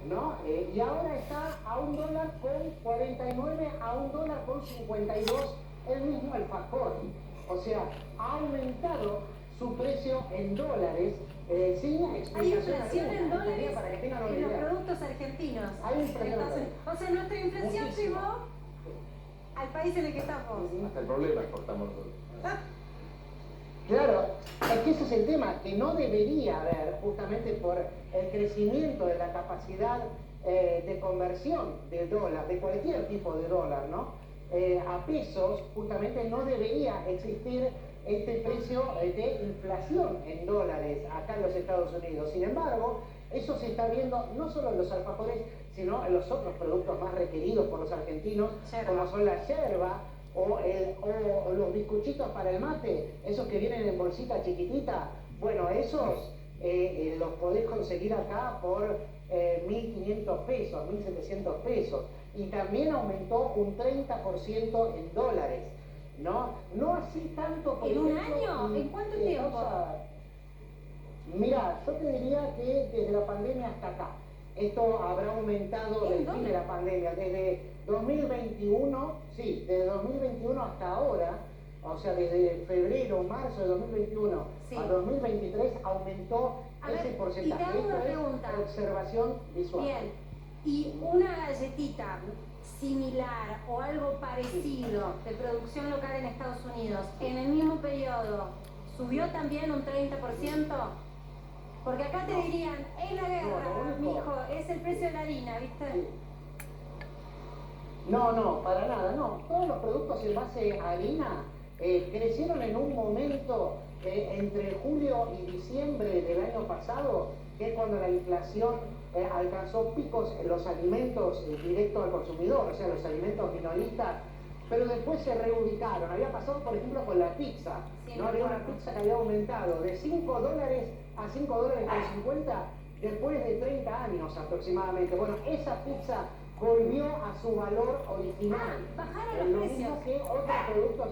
¿no? Y ahora está a $1.49, a $1.52 el mismo alfajor. O sea, ha aumentado su precio en dólares sin explicación. Hay inflación en dólares para que tengan una en los idea. productos argentinos. Hay inflación. O sea, nuestra inflación Muchísimo. llegó al país en el que estamos. Hasta el problema exportamos nosotros. Claro, es que ese es el tema, que no debería haber, justamente por el crecimiento de la capacidad de conversión del dólar, de cualquier tipo de dólar, ¿no? A pesos, justamente no debería existir este precio de inflación en dólares acá en los Estados Unidos. Sin embargo, eso se está viendo no solo en los alfajores, sino en los otros productos más requeridos por los argentinos, como son la yerba, o los bizcochitos para el mate, esos que vienen en bolsita chiquitita. Bueno, esos los podés conseguir acá por 1.500 pesos, 1.700 pesos. Y también aumentó un 30% en dólares, ¿no? No así tanto por ¿En un año? ¿En cuánto tiempo? Mira, yo te diría que desde la pandemia hasta acá. Esto habrá aumentado desde el fin de la pandemia, desde 2021, sí, desde 2021 hasta ahora, o sea, desde febrero, marzo de 2021 a 2023 aumentó ese porcentaje. Y te hago una pregunta. Observación visual. Bien, y una galletita similar o algo parecido de producción local en Estados Unidos, en el mismo periodo, ¿subió también un 30%? Porque acá te dirían, es la guerra, mijo, es el precio de la harina, ¿viste? Sí. No, para nada, no. Todos los productos en base a harina crecieron en un momento entre julio y diciembre del año pasado, que es cuando la inflación alcanzó picos en los alimentos directos al consumidor, o sea, los alimentos minoristas, pero después se reubicaron. Había pasado, por ejemplo, con la pizza, ¿no? Había una pizza que había aumentado de $5 a $5.50 después de 30 años aproximadamente. Bueno, esa pizza volvió a su valor original. Bajaron los precios. Lo mismo que otros productos.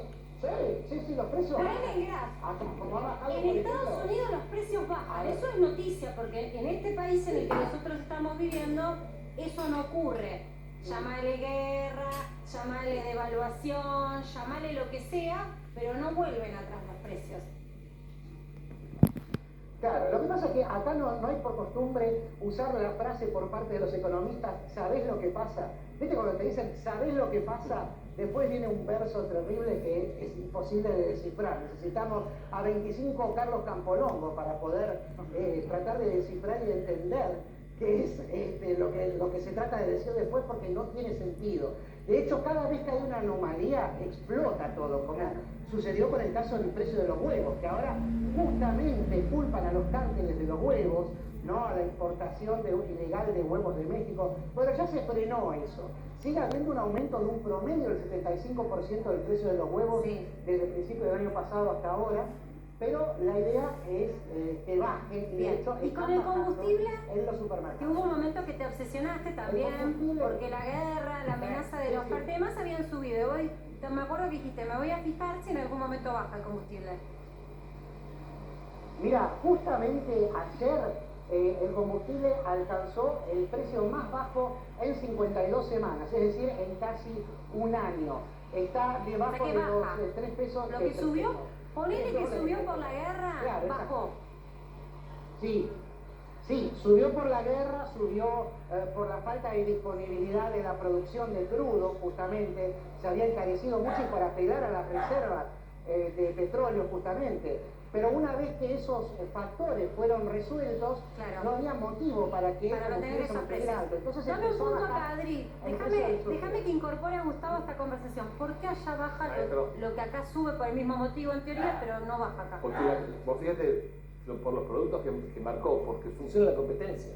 Sí, los precios bajan. Como en Estados Unidos los precios bajan. Eso es noticia, porque en este país en el que nosotros estamos viviendo, eso no ocurre. Llámale guerra, llámale devaluación, llámale lo que sea, pero no vuelven atrás los precios. Claro, lo que pasa es que acá no hay por costumbre usar la frase por parte de los economistas, ¿sabés lo que pasa? ¿Viste cuando te dicen, ¿sabés lo que pasa? Después viene un verso terrible que es imposible de descifrar. Necesitamos a 25 Carlos Campolongo para poder tratar de descifrar y entender qué es lo que se trata de decir después, porque no tiene sentido. De hecho, cada vez que hay una anomalía, explota todo, como sucedió con el caso del precio de los huevos, que ahora justamente culpan a los cárteles de los huevos, ¿no? A la importación ilegal de huevos de México. Bueno, ya se frenó eso. Sigue habiendo un aumento de un promedio del 75% del precio de los huevos desde el principio del año pasado hasta ahora, pero la idea es que baje. Y con el combustible, en los supermercados. que hubo un momento que te obsesionaste también, porque la guerra, la amenaza de los carteles habían subido. Me acuerdo que dijiste, me voy a fijar si en algún momento baja el combustible. Mira, justamente ayer el combustible alcanzó el precio más bajo en 52 semanas, es decir, en casi un año. Está debajo de los 3 pesos. Lo que subió, ponele que subió por la guerra, claro, bajó. Sí, subió por la guerra, subió por la falta de disponibilidad de la producción de crudo, justamente. Se había encarecido mucho y para apelar a las reservas de petróleo, justamente. Pero una vez que esos factores fueron resueltos, no había motivo para mantener esos precios. Entonces, dame un punto acá, Adri. Déjame que incorpore a Gustavo a esta conversación. ¿Por qué allá baja lo que acá sube por el mismo motivo en teoría, pero no baja acá? Porque vos fíjate por los productos que marcó, porque funciona la competencia.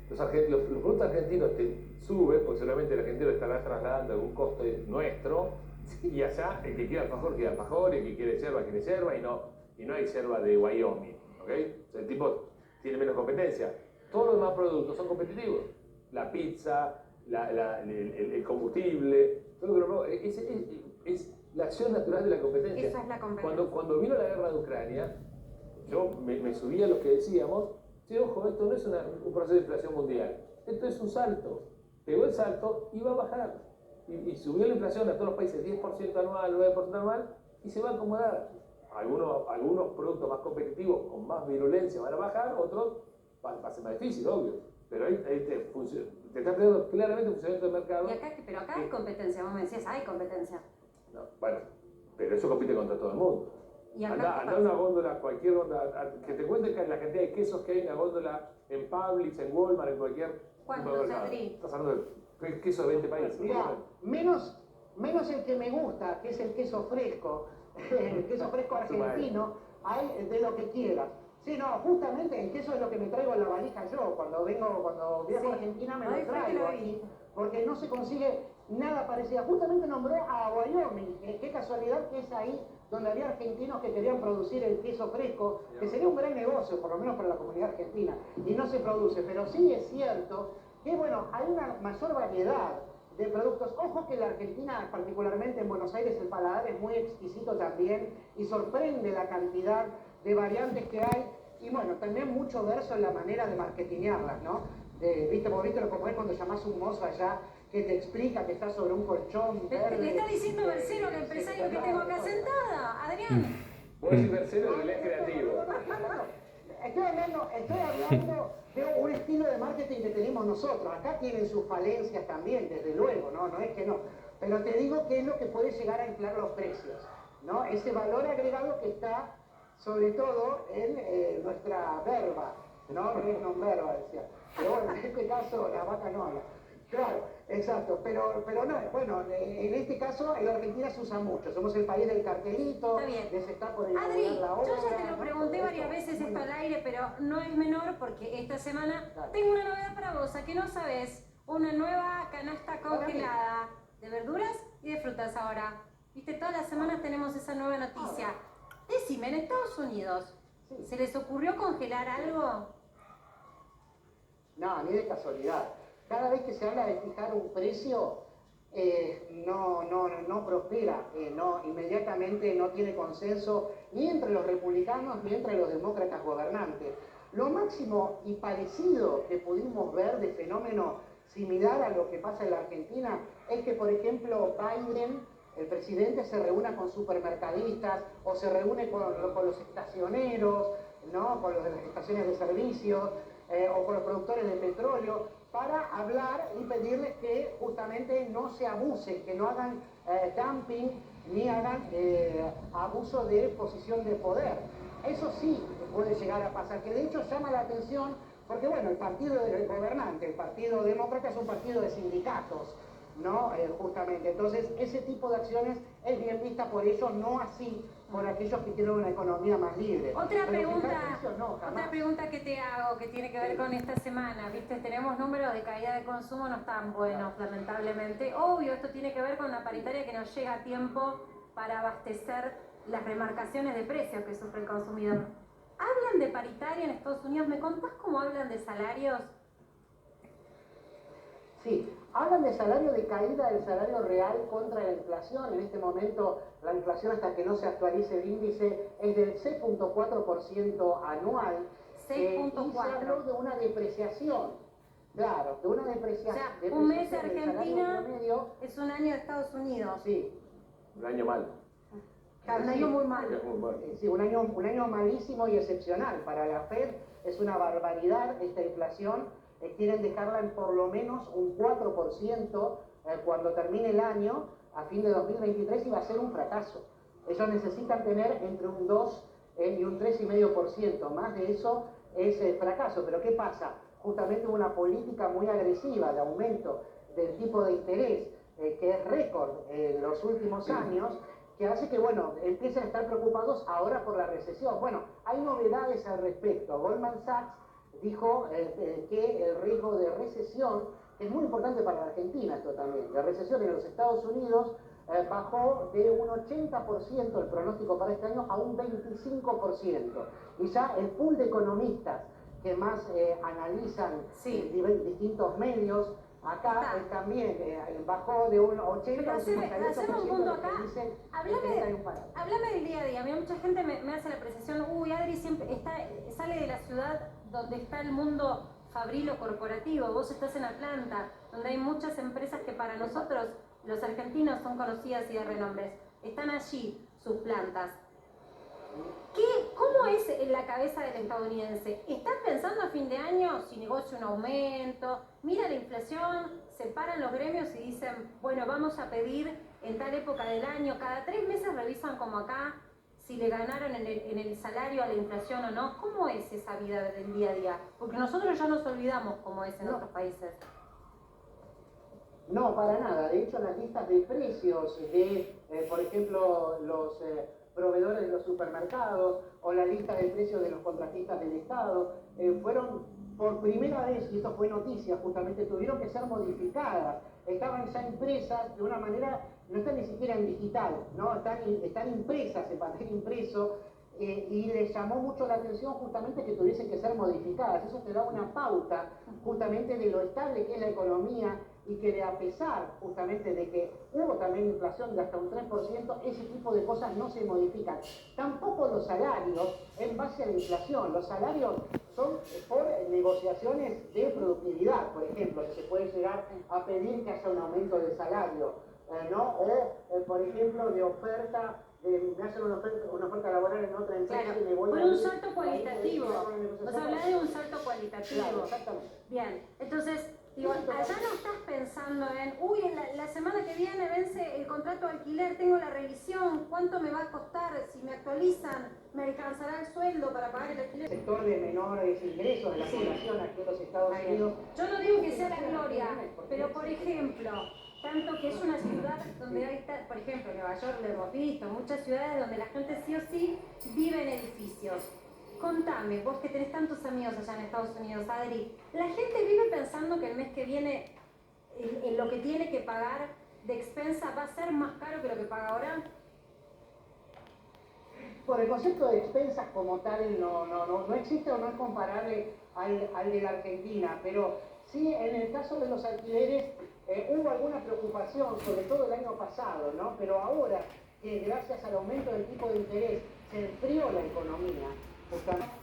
Los productos argentinos te suben, porque seguramente el argentino estará trasladando algún coste nuestro, y allá el que quiere alfajor quiere alfajor, el que quiere yerba, y no hay yerba de Wyoming, ¿ok? O sea, el tipo tiene menos competencia. Todos los demás productos son competitivos. La pizza, el combustible, todo lo que es la acción natural de la competencia. Esa es la competencia. Cuando vino la guerra de Ucrania, yo me subí a los que decíamos, sí, ojo, esto no es un proceso de inflación mundial. Esto es un salto. Pegó el salto y va a bajar. Y subió la inflación a todos los países 10% anual, 9% anual, y se va a acomodar. Algunos productos más competitivos, con más virulencia, van a bajar, otros va a ser más difícil, obvio. Pero ahí te está pegando claramente el funcionamiento del mercado. Pero acá hay competencia, vos me decías, hay competencia. No, bueno, pero eso compite contra todo el mundo. ¿Y acá Anda a una góndola, cualquier góndola, que te cuente la cantidad de quesos que hay en la góndola, en Publix, en Walmart, en cualquier ¿Cuántos, Adri? Estás hablando de queso de 20 países. Mira, menos el que me gusta, que es el queso fresco, el queso fresco argentino, hay de lo que quieras. Sí, no, justamente el queso es lo que me traigo en la valija yo, cuando viajo a Argentina me lo traigo aquí, porque no se consigue nada parecido. Justamente nombró a Wyoming, qué casualidad que es ahí donde había argentinos que querían producir el queso fresco, que sería un gran negocio, por lo menos para la comunidad argentina, y no se produce, pero sí es cierto que, bueno, hay una mayor variedad de productos. Ojo que la Argentina, particularmente en Buenos Aires, el paladar es muy exquisito también y sorprende la cantidad de variantes que hay, y bueno, también mucho verso en la manera de marketinearlas, ¿no? ¿Viste? Vos viste como es cuando llamás a un mozo allá que te explica que está sobre un colchón verde. Le está diciendo Bercero, el empresario que tengo acá sentada, Adrián. Vos decís Bercero, que él es creativo. Estoy hablando de un estilo de marketing que tenemos nosotros. Acá tienen sus falencias también, desde luego, no es que no. Pero te digo que es lo que puede llegar a inflar los precios, ¿no? Ese valor agregado que está, sobre todo, en nuestra verba, ¿no? Non verba, decía. Pero bueno, en este caso, la vaca no habla. Claro, exacto, pero no, bueno, en este caso en la Argentina se usa mucho, somos el país del cartelito, Está se está por inaugurar Adri, la obra. yo ya te lo pregunté varias veces esto al aire, pero no es menor porque esta semana tengo una novedad para vos, ¿a que no sabés? Una nueva canasta congelada de verduras y de frutas ahora. Viste, todas las semanas tenemos esa nueva noticia. Decime, en Estados Unidos, ¿se les ocurrió congelar algo? No, ni de casualidad. Cada vez que se habla de fijar un precio, no prospera, inmediatamente no tiene consenso ni entre los republicanos ni entre los demócratas gobernantes. Lo máximo y parecido que pudimos ver de fenómeno similar a lo que pasa en la Argentina es que, por ejemplo, Biden, el presidente, se reúna con supermercadistas o se reúne con los estacioneros, ¿no? Con los de las estaciones de servicio o con los productores de petróleo, para hablar y pedirles que justamente no se abusen, que no hagan dumping ni hagan abuso de posición de poder. Eso sí puede llegar a pasar, que de hecho llama la atención porque, bueno, el partido del gobernante, el Partido Demócrata, es un partido de sindicatos, ¿no? Justamente. Entonces, ese tipo de acciones es bien vista por ellos, no así por aquellos que tienen una economía más libre. Otra pregunta que te hago, que tiene que ver con esta semana, ¿viste? Tenemos números de caída de consumo no tan buenos, lamentablemente. Obvio, esto tiene que ver con la paritaria que nos llega a tiempo para abastecer las remarcaciones de precios que sufre el consumidor. ¿Hablan de paritaria en Estados Unidos? ¿Me contás cómo hablan de salarios? Sí, hablan de salario, de caída del salario real contra la inflación. En este momento la inflación, hasta que no se actualice el índice, es del 6.4% anual. 6.4%. Y se habló de una depreciación. Claro, de una depreciación. O sea, un mes de Argentina es un año de Estados Unidos. Sí. Un año malo. Un año muy malo. Sí, un año malísimo y excepcional. Para la FED es una barbaridad esta inflación. Quieren dejarla en por lo menos un 4% cuando termine el año, a fin de 2023, y va a ser un fracaso. Ellos necesitan tener entre un 2 y un 3,5%. Más de eso es fracaso. Pero ¿qué pasa? Justamente hubo una política muy agresiva de aumento del tipo de interés, que es récord en los últimos años, que hace que, bueno, empiecen a estar preocupados ahora por la recesión. Bueno, hay novedades al respecto. Goldman Sachs dijo que el riesgo de recesión, que es muy importante para la Argentina esto también, la recesión en los Estados Unidos bajó de un 80% el pronóstico para este año a un 25%. Y ya el pool de economistas que más analizan distintos medios, acá también bajó de un 80 a un 58%. Háblame del día a día. A mí mucha gente me hace la apreciación, Adri siempre sale de la ciudad donde está el mundo fabril o corporativo. Vos estás en Atlanta, donde hay muchas empresas que para nosotros, los argentinos, son conocidas y de renombre. Están allí sus plantas. ¿Cómo es en la cabeza del estadounidense? ¿Estás pensando a fin de año si negocia un aumento? Mira la inflación, se paran los gremios y dicen, bueno, vamos a pedir en tal época del año. Cada 3 meses revisan como acá si le ganaron en el salario a la inflación o no. ¿Cómo es esa vida del día a día? Porque nosotros ya nos olvidamos cómo es en otros países. No, para nada. De hecho, las listas de precios de, por ejemplo, los proveedores de los supermercados o la lista de precios de los contratistas del Estado fueron por primera vez, y esto fue noticia, justamente tuvieron que ser modificadas. Estaban ya impresas de una manera, no están ni siquiera en digital, ¿no? Están impresas en papel impreso. Y les llamó mucho la atención justamente que tuviesen que ser modificadas. Eso te da una pauta justamente de lo estable que es la economía y que de a pesar justamente de que hubo también inflación de hasta un 3%, ese tipo de cosas no se modifican. Tampoco los salarios en base a la inflación. Los salarios son por negociaciones de productividad, por ejemplo, que se puede llegar a pedir que haya un aumento de salario, ¿no? O, por ejemplo, de oferta. Me hacen una oferta laboral en otra empresa, claro, y me voy por a un salto cualitativo. Vos hablás de un salto cualitativo. Claro, exactamente. Bien, entonces, digo, allá no estás pensando en, uy, la semana que viene vence el contrato de alquiler, tengo la revisión, ¿cuánto me va a costar? Si me actualizan, ¿me alcanzará el sueldo para pagar el alquiler? Sector de menores ingresos de la población aquí en los Estados Unidos. Yo no digo que sea la gloria, pero por ejemplo, tanto que es una ciudad donde hay, por ejemplo, Nueva York lo hemos visto, muchas ciudades donde la gente sí o sí vive en edificios. Contame, vos que tenés tantos amigos allá en Estados Unidos, Adri, ¿la gente vive pensando que el mes que viene en lo que tiene que pagar de expensa va a ser más caro que lo que paga ahora? Por el concepto de expensas como tal no existe o no es comparable al de la Argentina, pero sí en el caso de los alquileres hubo alguna preocupación, sobre todo el año pasado, ¿no? Pero ahora que gracias al aumento del tipo de interés se enfrió la economía, justamente.